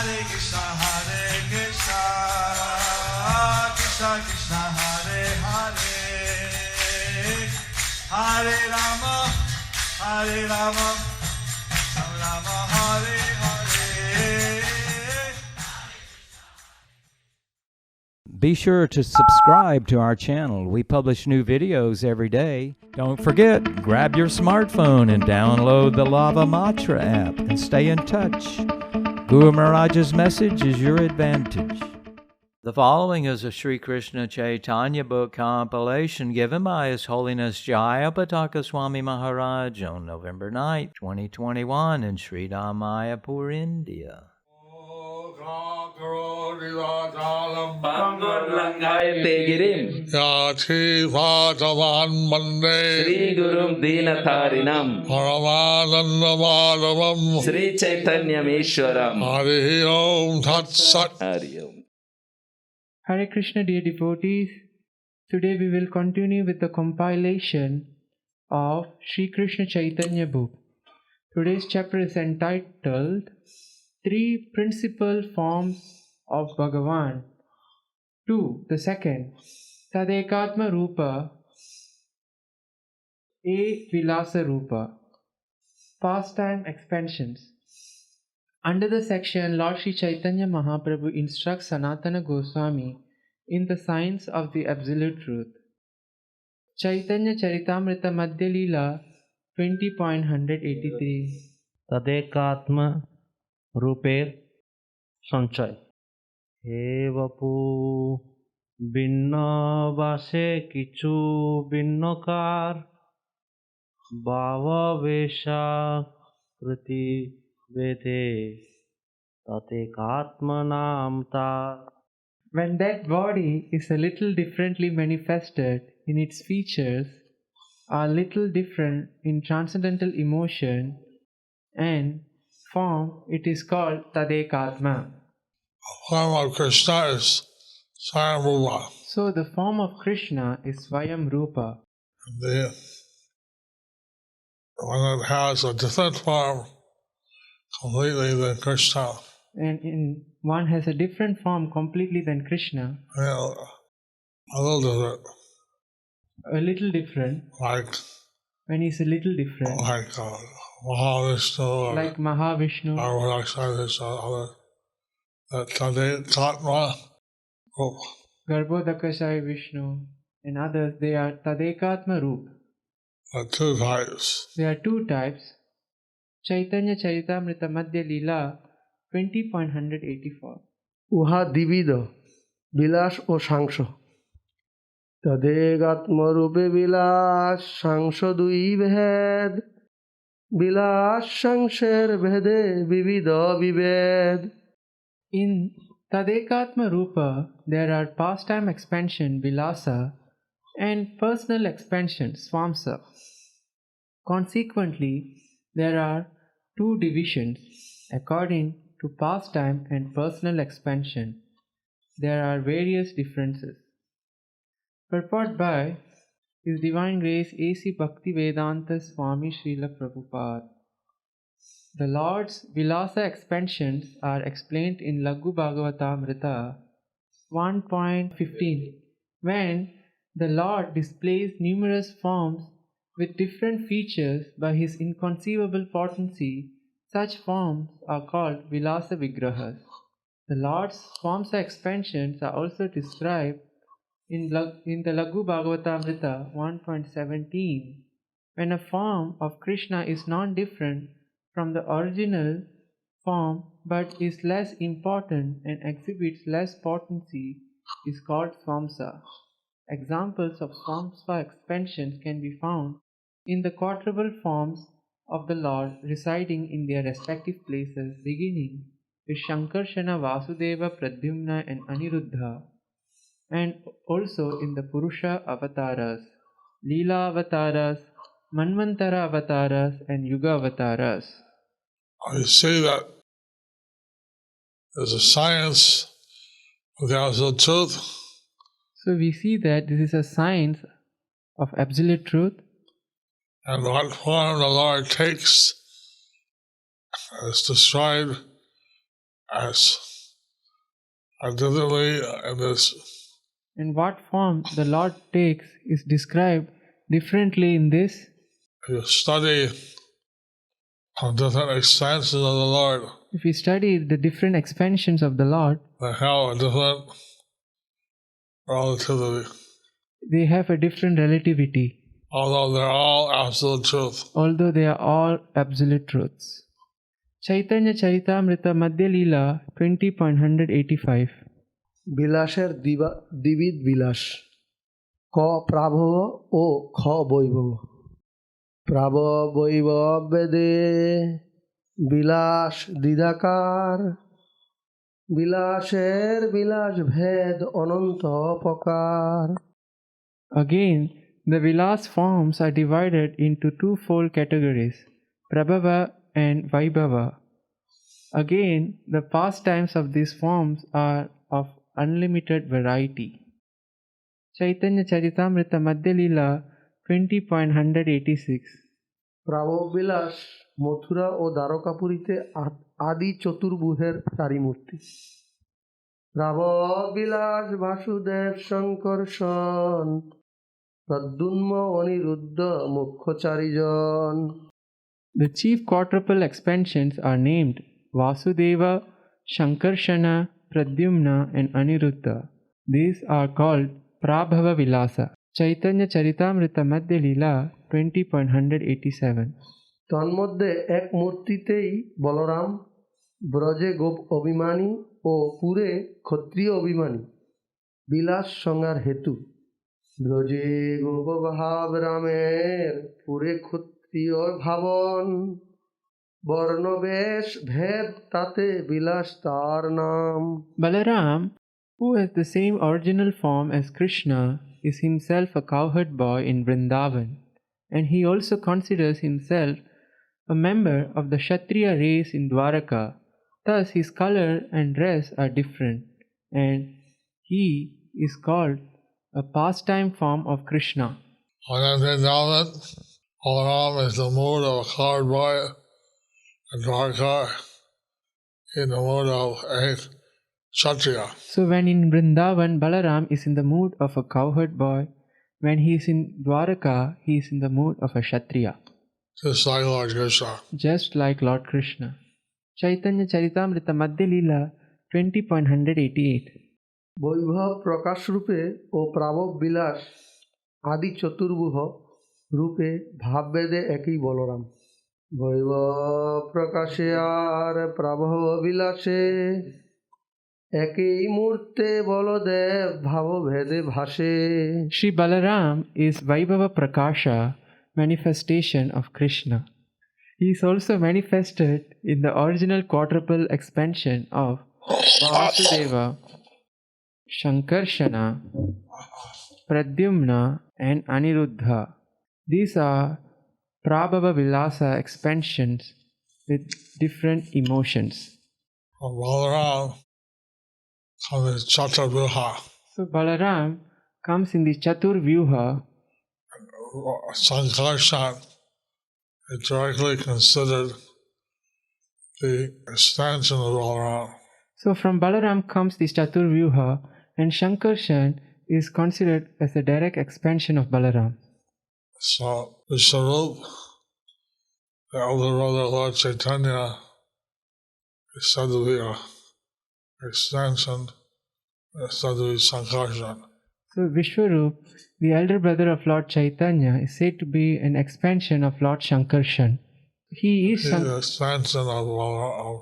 Hare Krishna, Krishna Krishna, Hare Hare, Hare Rama, Rama Rama, Hare Hare. Be sure to subscribe to our channel. We publish new videos every day. Don't forget, grab your smartphone and download the Lava Matra app and stay in touch. Guru Maharaj's message is your advantage. The following is a Sri Krishna Chaitanya book compilation given by His Holiness Jayapataka Swami Maharaj on November 9th, 2021 in Sri Mayapur, India. Yati Vadavan Mande Sri Gurum Dinatharinam Paramananda Madhavam Sri Chaitanyam Ishwaram Hari Om Tat Sat. Hari Om. Hare Krishna, dear devotees. Today we will continue with the compilation of Sri Krishna Chaitanya book. Today's chapter is entitled Three Principal Forms of Bhagavan. 2. The second, Tadekatma Rupa, A. Vilasa Rupa. Pastime expansions. Under the section, Lord Sri Chaitanya Mahaprabhu instructs Sanatana Goswami in the science of the Absolute Truth. Chaitanya Charitamrita Madhya Leela 20.183. तदेकात्म रूपेर संचय हे बपू भिन्न बासे किछु भिन्नकार भाववेशा कृति वेदे तदेकात्म नाम ता. When that body is a little differently manifested in its features, are little different in transcendental emotion and form, it is called Tadekatma. Form of Krishna is Swayambhuva. So the form of Krishna is Swayam Rupa. The one that has a different form completely than Krishna. And one has a different form completely than Krishna. Yeah, a little different. A little different. Like When he's a little different. Mahavishnu. Like Mahavishnu. Or other. That Tadekatma. Oh, Garbhodakashai Vishnu and others, they are Tadekatma Roop. two types. There are two types. Chaitanya Charitamrita Madhya Leela 20.184. উহা দ্বিবিধ বিলাস ও সাংস তদেগাত্মরূপে বিলাস সাংস দুই ভেদ বিলাস সাংসের ভেদে বিবিধ বিভেদ. In Tadekatma Rupa, there are pastime expansion Vilasa and personal expansion Swamsa. Consequently, there are two divisions according to pastime and personal expansion. There are various differences. Purport by His Divine Grace A.C. Bhaktivedanta Swami Srila Prabhupada. The Lord's Vilasa expansions are explained in Laghu Bhagavatamrita 1.15. When the Lord displays numerous forms with different features by His inconceivable potency, such forms are called Vilasa Vigrahas. The Lord's forms of expansions are also described in the Laghu Bhagavatamrita 1.17. When a form of Krishna is non-different from the original form but is less important and exhibits less potency, is called Swamsa. Examples of Swamsa expansions can be found in the quadruple forms of the Lord residing in their respective places, beginning with Shankarshana, Vasudeva, Pradyumna and Aniruddha, and also in the Purusha avataras, Leela avataras, Manvantara avataras and Yuga avataras. I see that there's a science of the absolute truth. So we see that this is a science of absolute truth. And what form the Lord takes is described as differently in this. And what form the Lord takes is described differently in this. If you study different expansions of the Lord, If we study the different expansions of the Lord, they have a different relativity, they have a different relativity, although they're all absolute truth. although they are all absolute truths. Chaitanya Charitamrita Madhya Leela 20.185. বিলাসের দ্বিবিধ বিলাস ক প্রাভব ও খ বৈভব প্রাভব বৈভব বেদে বিলাস দ্বিধাকার বিলাসের বিলাস ভেদ অনন্ত প্রকার। Again, the Vilas forms are divided into twofold categories, Prabhava and Vaibhava. Again, the pastimes of these forms are of unlimited variety. Chaitanya Charitamrita Madhya Leela 20.186. প্রাভব বিলাস মথুরা ও দ্বারকাপুরীতে আদি চতুর্ভুজের চারি মূর্তি। প্রাভব বিলাস বাসুদেব শঙ্কর্ষণ প্রদ্যুম্ন অনিরুদ্ধ মুখ্য চারিজন। The chief quadruple expansions are named Vasudeva, Shankarshana, Pradyumna and Aniruddha. These are called Prabhava Vilasa. Chaitanya Charitamrita Madhya Leela 20.187. তন্মধ্যে এক মূর্তিতেই বলরাম ব্রজে গোপ অভিমানী ও পুরে ক্ষত্রিয় অভিমানী বিলাস সংহার হেতু। ব্রজে গোপ ভাব রামের পুরে ক্ষত্রিয় ভাবন বর্ণবেশ ভেদ তাতে বিলাস তার নাম। Balaram, who has the same original form as Krishna, is himself a cowherd boy in Vrindavan, and he also considers himself a member of the Kshatriya race in Dwaraka. Thus his color and dress are different, and he is called a pastime form of Krishna. On that Vrindavan, Balaram is the mood of a coward boy, and Dwarka in the mood of a Kshatriya. So when in Vrindavan, Balaram is in the mood of a cowherd boy. When he is in Dwaraka, he is in the mood of a Kshatriya, Just like Lord Krishna. just like Lord Krishna. Chaitanya Charitamrita Madhya Leela 20.188. বৈভব প্রকাশ রূপে ও প্রাভব বিলাস আদি চতুর্ভুজ রূপে ভাবভেদে একই বলরাম। বৈভব প্রকাশে আর প্রাভব বিলাসে একই মূর্তে বলদেব ভাবভেদে ভাসে। Sri Balaram is Vaibhava Prakasha, manifestation of Krishna. He is also manifested in the original quadruple expansion of Vasudeva, Shankarshana, Pradyumna and Aniruddha. These are Prabhava Vilasa expansions with different emotions. From Balaram comes Chaturvyuha. So Balaram comes in the Chatur Vyuha. Sankarshan is directly considered the expansion of Balaram. So from Balaram comes the Chatur Vyuha, and Shankarshan is considered as a direct expansion of Balaram. So the Sarup, the elder brother of Lord Chaitanya, is said to be an expansion, is said to be Sankarshan. So Vishwarup, the elder brother of Lord Chaitanya, is said to be an expansion of Lord Shankarshan. He is He's the expansion of Balaram.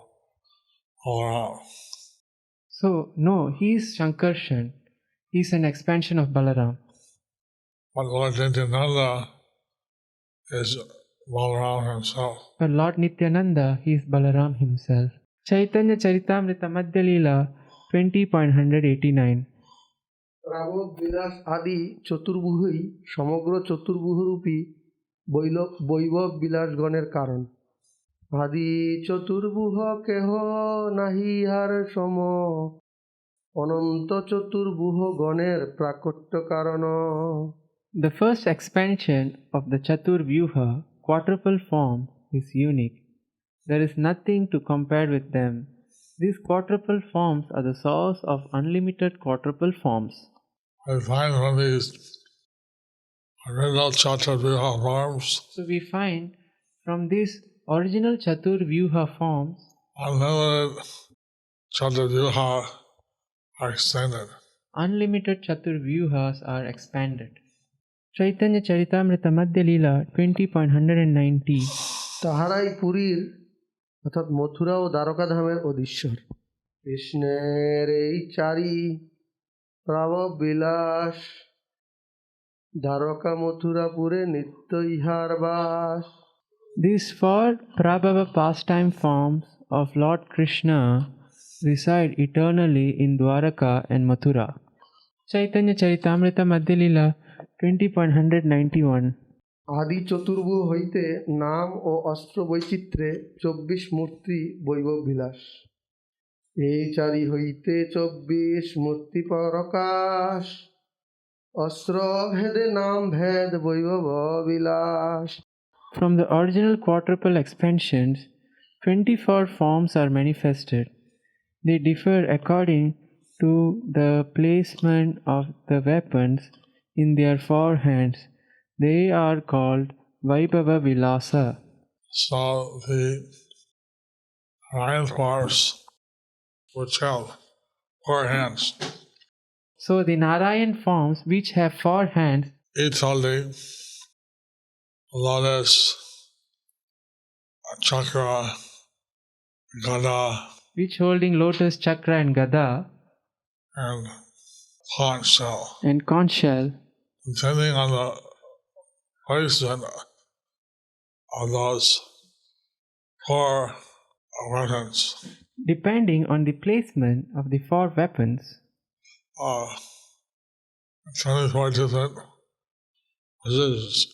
So no, he is Shankarshan. He is an expansion of Balaram. But Lord Nityananda is Balaram himself. But Lord Nityananda, he is Balaram himself. Chaitanya Charitamrita Madhya Leela 20.189. প্রাভব বিলাস আদি চতুর্ভুজই সমগ্র চতুর্ভুজরূপী বৈভব বিলাসগণের কারণ। আদি চতুর্ভুজ কেহ নাহি হার সম অনন্ত চতুর্ভুজ গণের প্রাকট্য কারণ। The first expansion of the Chatur Vyuha, quadruple form, is unique. There is nothing to compare with them. These quadruple forms are the source of unlimited quadruple forms. I find from these original Chaturvyuha forms So we find from these original Chaturvyuha forms, unlimited Chaturvyuha are extended. unlimited Chaturvyuhas are expanded. Chaitanya Charitamrita Madhya Leela 20.190. তাহারাই পুরীর অর্থাৎ মথুরা ও দ্বারকা ধামের অধীশ্বর। কৃষ্ণের এই চারি প্রভব বিলাস, দ্বারকা মথুরাপুরে নিত্য ইহার বাস। These four Prabhava pastime forms of Lord Krishna reside eternally in Dwaraka and Mathura. Chaitanya Charitamrita Madhya Leela 20.191. আদি চতুর্ভুজ হইতে নাম ও অস্ত্র বৈচিত্র্যে 24 মূর্তি বৈভব বিলাস। এই চারি হইতে 24 মূর্তি প্রকাশ, অস্ত্র ভেদে নাম ভেদ বৈভব বিলাস। From the original quadruple expansions, 24 forms are manifested. They differ according to the placement of the weapons in their four hands. They are called Vaibhava Vilasa. So the Narayan forms which have 4 hands, So the Narayan forms which have four hands, each holding lotus, chakra, gada, which holding lotus, chakra and gada and conch shell, and conch shell, depending on the placement of those 4 weapons. depending on the placement of the four weapons. 24 different positions.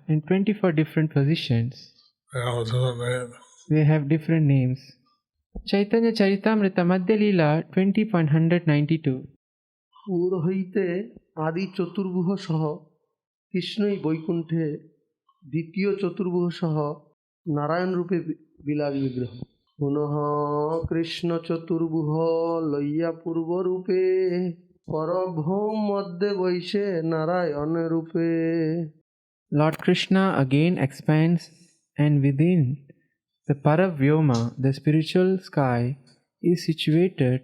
In 24 different positions. They have a different name. They have different names. Chaitanya Charitamrita Madhya Leela 20.192. পুর হইতে আদি চতুর্ভুজ সহ কৃষ্ণই বৈকুণ্ঠে দ্বিতীয় চতুর্ভুজ সহ নারায়ণ রূপে বিলাস বিগ্রহ। পুনঃ কৃষ্ণ চতুর্ভুজ লইয়া পূর্ব রূপে, পরভ্রম মধ্যে বৈশে নারায়ণ রূপে। Lord Krishna again expands, and within the Paravyoma, the spiritual sky, is situated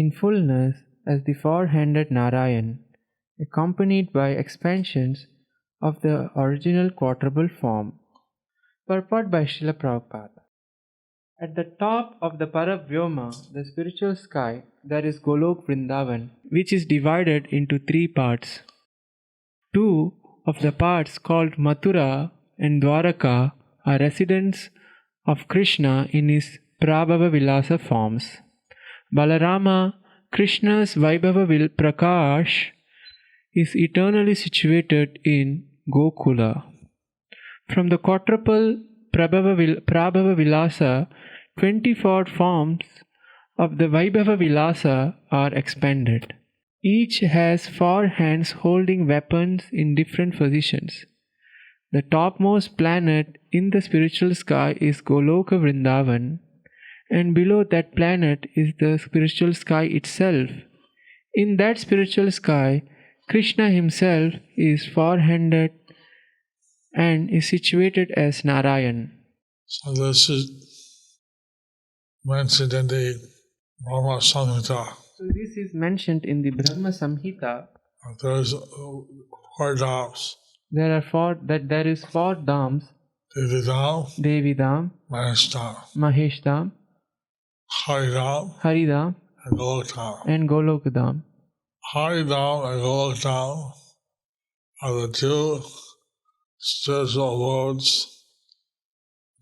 in fullness as the four-handed Narayan, accompanied by expansions of the original quadruple form. Purport by Srila Prabhupada. At the top of the Paravyoma, the spiritual sky, there is Golok Vrindavan, which is divided into 3 parts. 2 of the parts called Mathura and Dwaraka are residents of Krishna in his Prabhava Vilasa forms. Balarama, Krishna's Vaibhava Prakash, is eternally situated in Gokula. From the quadruple Prabhava Vilasa, 24 forms of the Vaibhava Vilasa are expanded. Each has 4 hands holding weapons in different positions. The topmost planet in the spiritual sky is Goloka Vrindavan, and below that planet is the spiritual sky itself. In that spiritual sky, Krishna himself is four-handed and is situated as Narayan. So this is mentioned in the Brahma Samhita. So this is mentioned in the Brahma Samhita. There's 4 dhams. There is 4 dhams: Devi Dham, Devi Dham, Mahesh Dham, Mahesh Dham, Hari Dham, Hari Dham, and Golok Dham. and Golok Dham. Hari Dham and Golok Dham are the 2 spiritual worlds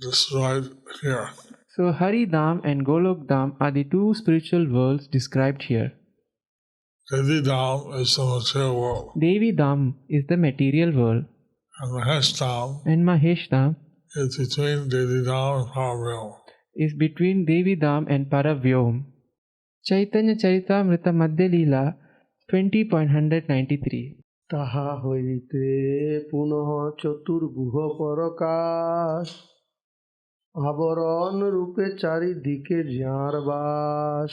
described here. So Hari Dham and Golok Dham are the 2 spiritual worlds described here. Devi Dham is the material world, Devi Dham is the material world, and Mahesh Dham and Mahesh Dham is between Devi Dham and Paravyam. is between Devi Dham and Paravyom. Chaitanya Charitamrita Madhya Leela 20.193. তাহা হইতে পুনঃ চতুর্ভুজ পরকাশ, আবরণ রূপে চারিদিকে যাঁর বাস।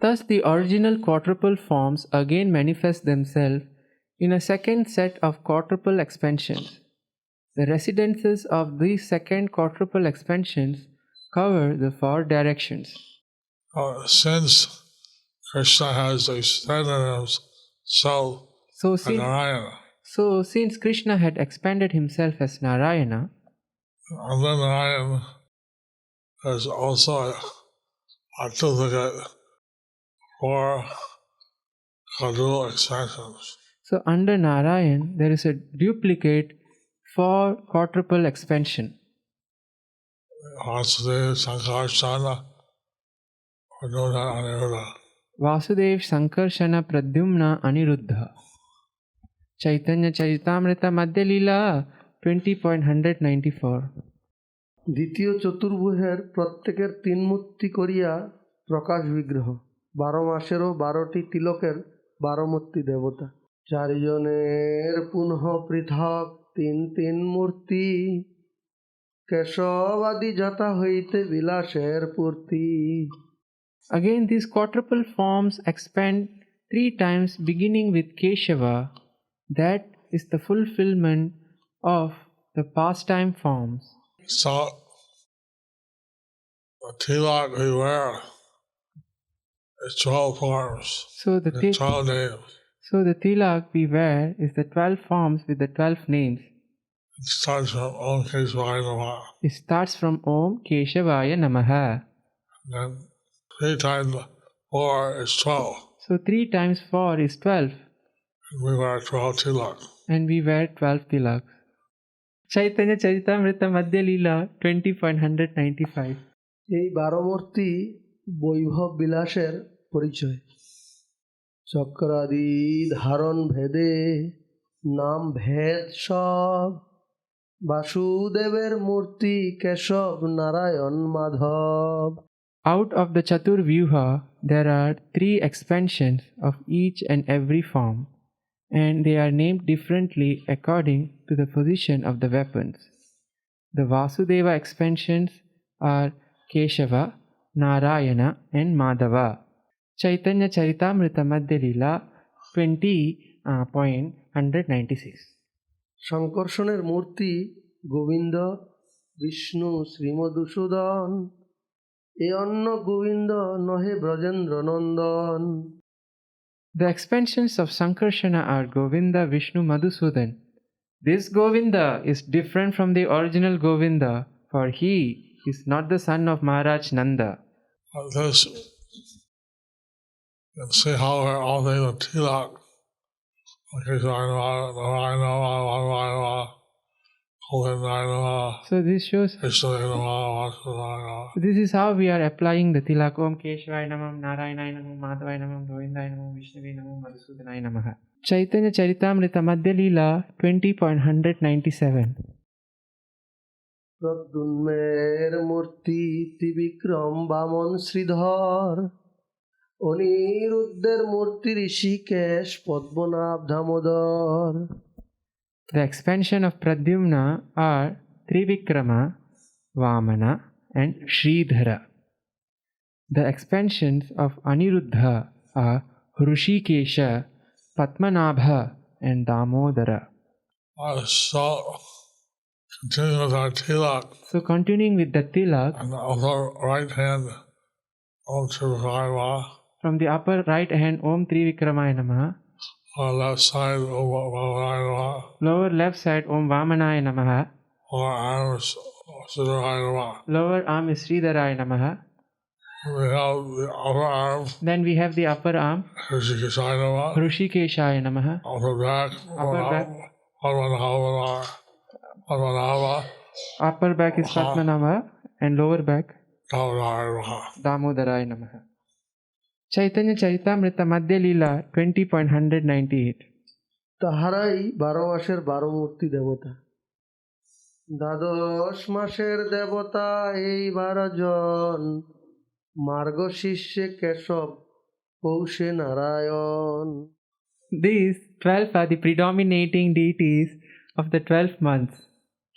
Thus, the original quadruple forms again manifest themselves in a second set of quadruple expansions. The residences of these second quadruple expansions cover the four directions. Since Krishna has extended himself So, as Narayana, since Krishna had expanded himself as Narayana, and then Narayana is also a duplicate for quadruple expansions. so under Narayan there is a duplicate for quadruple expansion. Vasudev, Sankarsana, Pradyumna, Aniruddha. Vasudev, Sankarshana, Pradyumna, Aniruddha. Chaitanya Charitamrita Madhya Leela 20.194. দ্বিতীয় চতুর্ভুজের প্রত্যেকের তিন মূর্তি করিয়া প্রকাশ বিগ্রহ, 12 মাসেরও 12টি তিলকের 12 মূর্তি দেবতা। চারিজনের পুনঃ পৃথক তিন তিন মূর্তি, কেশবাদি যথা হইতে বিলাসের পূর্তি। Again, these quadruple forms expand 3 times, beginning with Keshava, that is the fulfillment of the pastime forms. So, the tilak we wear is 12 forms, So the, the 12 names. tilak we wear is the 12 forms with the 12 names. It starts from Om Keshavaya Namaha. It starts from Om Keshavaya Namaha. Then 3 times 4 is 12. So 3 times 4 is 12, And we wear 12 tilak. and we wear 12 tilaks. Chaitanya Charitamrita Madhya Leela 20.195. এই 12 মূর্তি বৈভব বিলাসের পরিচয়। চক্রাদি ধারণ ভেদে নাম ভেদ সব, বাসুদেবের মূর্তি Keshab Narayan Madhav. Out of the Chatur Vyuha, there are 3 expansions of each and every form, and they are named differently according to the position of the weapons. The Vasudeva expansions are Keshava, Narayana, and Madhava. Chaitanya Charitamrita Madhya Leela 20.196. শঙ্কর্ষণের মূর্তি গোবিন্দ, বিষ্ণু শ্রীমধুসূদন, এ অন্য গোবিন্দ নহে ব্রজেন্দ্র নন্দন। The expansions of Sankarshana are Govinda, Vishnu, Madhusudan. This Govinda is different from the original Govinda, for he is not the son of Maharaj Nanda. This, you can see how we're all named of tilak. Okay, so So this shows, this is how we are applying the tilak. Om Keshvaya Namam, Narayana Namam, Madhavaya Namam, Govindaya Namam, Vishnavaya Namam, Madhusudanaya Namaha. Chaitanya Charitamrita Madhya Leela 20.197. প্রদ্যুম্নের মূর্তি ত্রিবিক্রম বামন শ্রীধর, অনিরুদ্ধের মূর্তি Rishikesh Padmanabha Damodar. The expansion of Pradyumna are Trivikrama, Vamana, and Sridhara. The expansions of Aniruddha are Hrishikesha, Padmanabha, and Damodara. So, continuing with our tilak, So continuing with the tilak, on the upper right hand, Om Trivakaya, from the upper right hand Om Trivikramaya Namaha, on the left side, Om Vamanaya, lower left side Om Vamanaya Namaha, or arms, Siddharaya. lower arm is Sridharaya Namaha. We have the upper arm, Then we have the upper arm Hrishikeshaya, Hrishikeshaya Namaha, upper back, Upper back. Padmanabha, upper back is Padmanabha, and lower back Damodaraya. Damodaraya Namaha. Chaitanya Charitamrita Madhya Leela 20.198. তাহারাই 12 মাসের 12 মূর্তি দেবতা। দ্বাদশ মাসের দেবতা এই 12 জন, মার্গশীর্ষে Keshab পৌষে Narayan. These 12 are the predominating deities of the 12 months.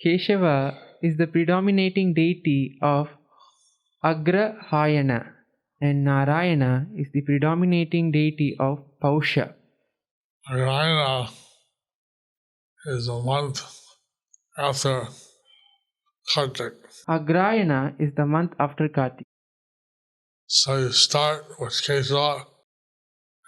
Keshava is the predominating deity of Agrahayana and Narayana is the predominating deity of Pausha. Agrayana is a month after Kartik. Agrayana is the month after Kartik. So you start with Kesava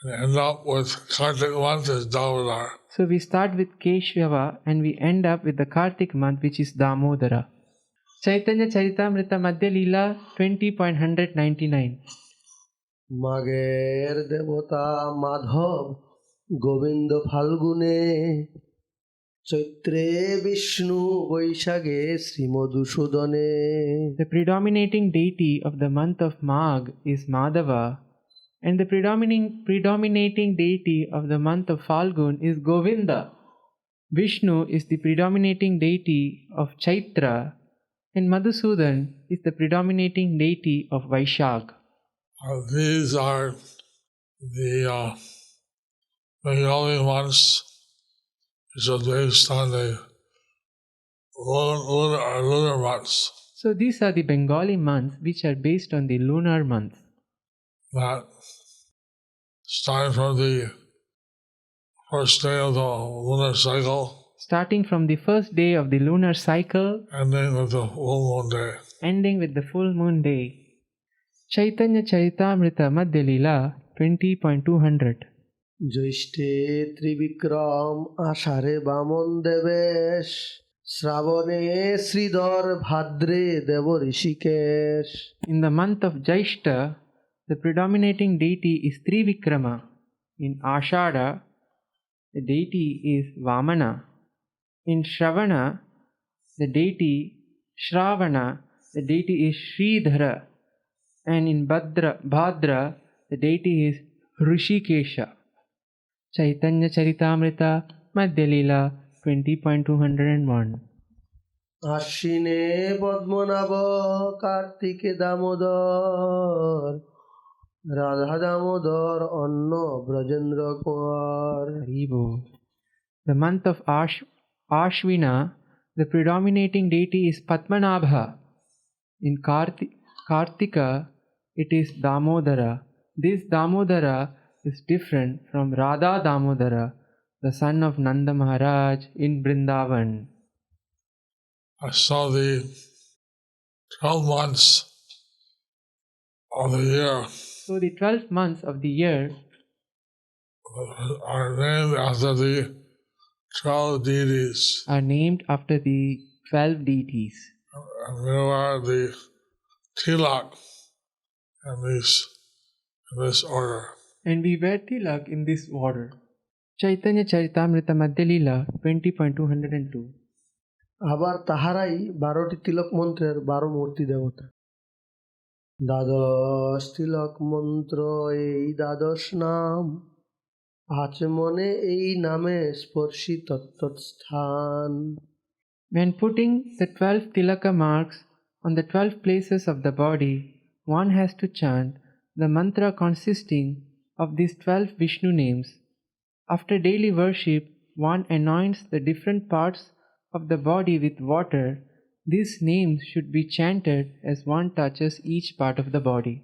and end up with Kartik month is Damodar. So we start with Keshava and we end up with the Kartik month, which is Damodara. Chaitanya Charitamrita Madhya Leela 20.199. মাগের দেবতা মাধব গোবিন্দ ফাল্গুনে চৈত্রে বিষ্ণু বৈশাখে শ্রীমধুসূদনে. The predominating deity of the month of Magh is Madhava, and the predominating deity of the month of Falgun is Govinda. Vishnu is the predominating deity of Chaitra, and Madhusudan is the predominating deity of Vaishak. These are the Bengali months, which are based on the lunar months. So these are the Bengali months which are based on the lunar months. That starting from the first day of the lunar cycle, Starting from the first day of the lunar cycle, ending with the full moon day. ending with the full moon day. Chaitanya Charitamrita Madhya Leela 20.200. জ্যৈষ্ঠে Trivikram আষাঢ়ে বামন দেবেশ শ্রাবণে শ্রীধর ভাদ্রে দেব Rishikesh. In the month of Jaishta, the predominating deity is Trivikrama. In Ashada, the deity is Vamana. In Shravana, the deity is Sridhara. And in Bhadra, the deity is Rishikesha. Chaitanya Charitamrita Madhya Leela 20.201. আশ্বিনে Padmanabha কার্তিকে Damodar Radha Damodar অন্ন Brajendra Kumar. Haribo. The month of Ashvina, the predominating deity is Padmanabha. In Kartika, it is Damodara. This Damodara is different from Radha Damodara, the son of Nanda Maharaj in Vrindavan. So the 12 months of the year So the 12 months of the year are named after the 12 deities. are named after the 12 deities. And we are the tilak in this order. And we wear tilak in this order. Chaitanya Charitamrita Madhya Leela 20.202. আবার তাহারাই 12টি তিলক মন্ত্রের 12 মূর্তি দেবতা. দ্বাদশ তিলক মন্ত্র এই দ্বাদশ নাম আচমনে এই নামে Sparshi তত্ত্বস্থান. When putting the 12 tilaka marks on the 12 places of the body, one has to chant the mantra consisting of these 12 Vishnu names. After daily worship, one anoints the different parts of the body with water. These names should be chanted as one touches each part of the body.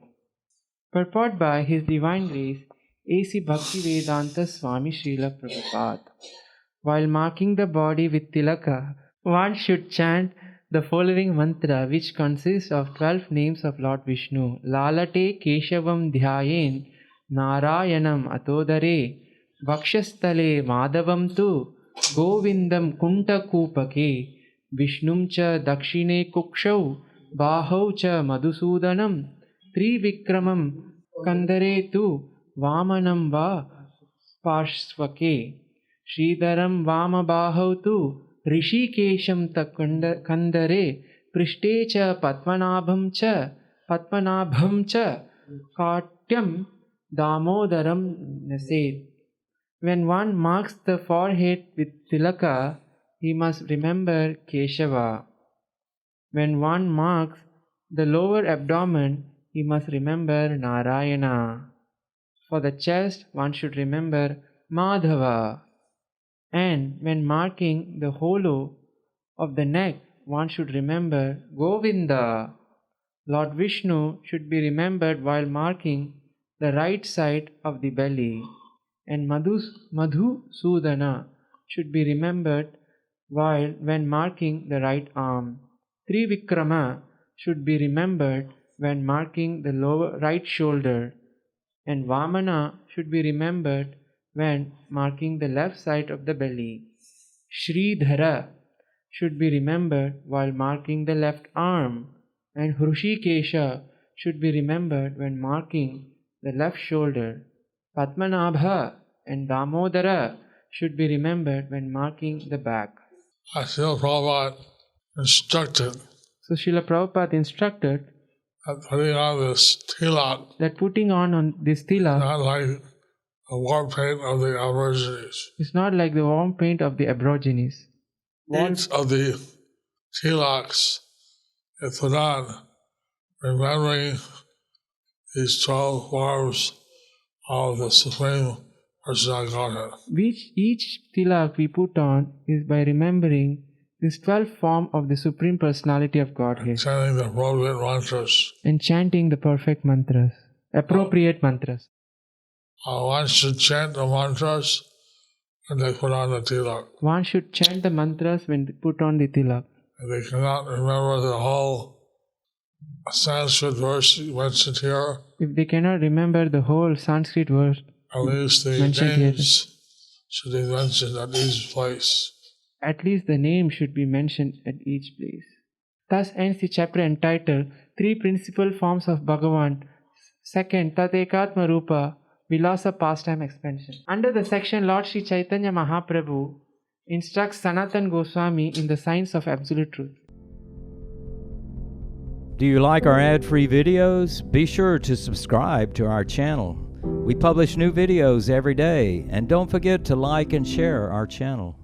Purport by His Divine Grace A.C. Bhaktivedanta Swami Srila Prabhupada. While marking the body with tilaka, one should chant the following mantra, which consists of 12 names of Lord Vishnu. Lalate Keshavam Dhyayen Narayanam Atodare Vakshastale Madhavam Tu Govindam Kuntakupake Vishnum Cha Dakshine Kukshau Bahau Cha Madhusudanam Trivikramam Kandare Tu Vamanam Va Parshvake Sridharam Vamabahau Tu Rishikesham Kandare Prishte Cha Padmanabham Cha Katyam Damodaram Naset. When one marks the forehead with tilaka, he must remember Keshava. When one marks the lower abdomen, he must remember Narayana. For the chest, one should remember Madhava. And when marking the hollow of the neck, one should remember Govinda. Lord Vishnu should be remembered while marking the right side of the belly, and Madhusudana should be remembered when marking the right arm. Trivikrama should be remembered when marking the lower right shoulder, and Vamana should be remembered when marking the left side of the belly. Sridhara should be remembered while marking the left arm, and Hrishikesha should be remembered when marking the left shoulder. Padmanabha and Damodara should be remembered when marking the back. Srila Prabhupada instructed So Srila Prabhupada instructed that putting on this tilak, that putting on this tilak not like the war paint of the Aborigines. is not like the warm paint of the Aborigines. Each of the tilaks is put on, remembering these 12 forms of the Supreme Personality of Godhead. Each tilak we put on is by remembering this 12th form of the Supreme Personality of Godhead, Chanting the appropriate mantras. and chanting the perfect mantras, appropriate mantras. One should chant the mantras when they put on the tilak. One should chant the mantras when they put on the tilak. If they cannot remember the whole Sanskrit verse mentioned here, If they cannot remember the whole Sanskrit verse, at least the Mentioned here. names should be mentioned at each place. at least the name should be mentioned at each place. Thus ends the chapter entitled Three Principal Forms of Bhagavan, second Tatekatma Rupa, Vilasa Pastime Expansion. Under the section, Lord Sri Chaitanya Mahaprabhu instructs Sanatan Goswami in the science of absolute truth. Do you like our ad-free videos? Be sure to subscribe to our channel. We publish new videos every day, and don't forget to like and share our channel.